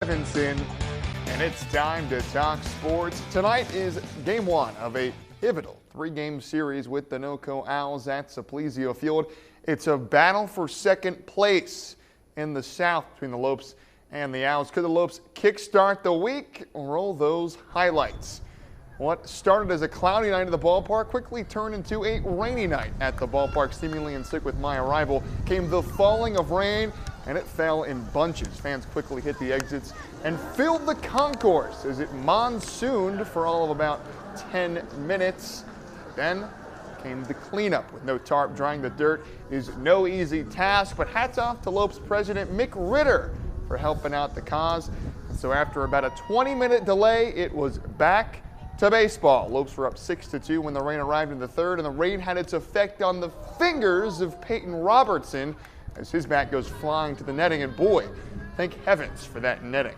Stevenson, and it's time to talk sports. Tonight is game one of a pivotal three-game series with the NoCo Owls at Saplesio Field. It's a battle for second place in the South between the Lopes and the Owls. Could the Lopes kickstart the week? Roll those highlights. What started as a cloudy night at the ballpark quickly turned into a rainy night at the ballpark. Seemingly in sync with my arrival came the falling of rain, and it fell in bunches. Fans quickly hit the exits and filled the concourse as it monsooned for all of about 10 minutes. Then came the cleanup. With no tarp, drying the dirt is no easy task, but hats off to Lopes president Mick Ritter for helping out the cause. And so after about a 20-minute delay, it was back to baseball. Lopes were up 6-2 when the rain arrived in the third, and the rain had its effect on the fingers of Peyton Robertson as his bat goes flying to the netting, and boy, thank heavens for that netting.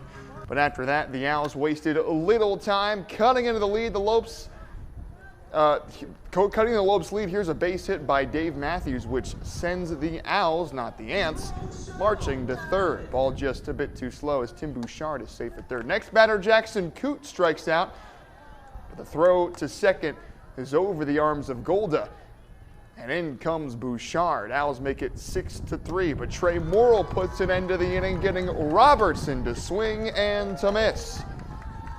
But after that, the Owls wasted little time cutting into the lead. The Lopes cutting the Lopes lead. Here's a base hit by Dave Matthews, which sends the Owls, not the Ants, marching to third. Ball just a bit too slow as Tim Bouchard is safe at third. Next batter, Jackson Coote, strikes out. The throw to second is over the arms of Golda, and in comes Bouchard. Owls make it 6-3, but Trey Morrill puts an end to the inning, getting Robertson to swing and to miss.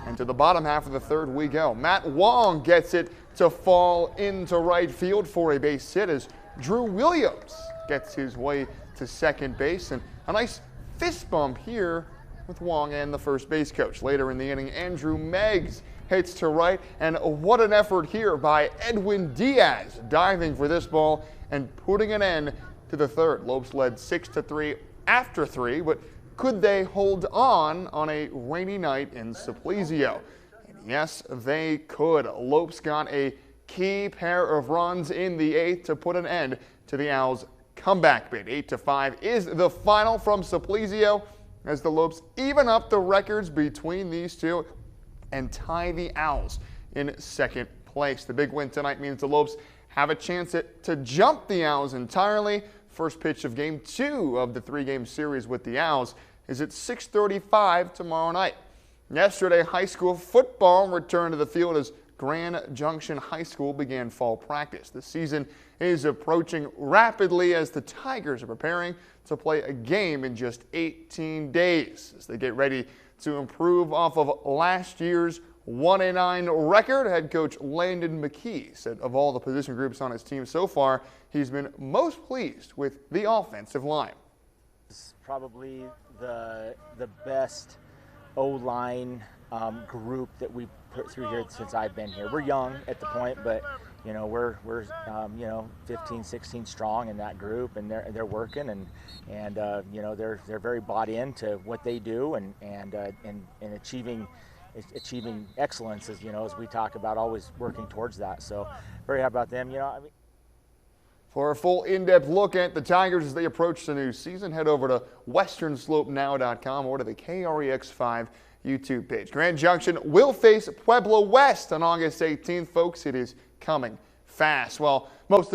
And to the bottom half of the third we go. Matt Wong gets it to fall into right field for a base hit as Drew Williams gets his way to second base, and a nice fist bump here with Wong and the first base coach. Later in the inning, Andrew Meggs hits to right, and what an effort here by Edwin Diaz, diving for this ball and putting an end to the third. Lopes led 6-3 after three, but could they hold on a rainy night in Saplesio? And yes, they could. Lopes got a key pair of runs in the eighth to put an end to the Owls' comeback bid. 8-5 is the final from Saplesio as the Lopes even up the records between these two and tie the Owls in second place. The big win tonight means the Lopes have a chance to jump the Owls entirely. First pitch of game two of the three-game series with the Owls is at 6:35 tomorrow night. Yesterday, high school football returned to the field as Grand Junction High School began fall practice. The season is approaching rapidly as the Tigers are preparing to play a game in just 18 days as they get ready to improve off of last year's 1-9 record. Head coach Landon McKee said of all the position groups on his team so far, he's been most pleased with the offensive line. It's probably the best O-line group that we've put through here since I've been here. We're young at the point, but you know we're 15, 16 strong in that group, and they're working and you know they're very bought into what they do and achieving excellence, as you know, as we talk about, always working towards that. So very happy about them. You know, I mean. For a full in-depth look at the Tigers as they approach the new season, head over to westernslope.now.com or to the KREX5 YouTube page. Grand Junction will face Pueblo West on August 18th. Folks, it is coming fast. Well, most of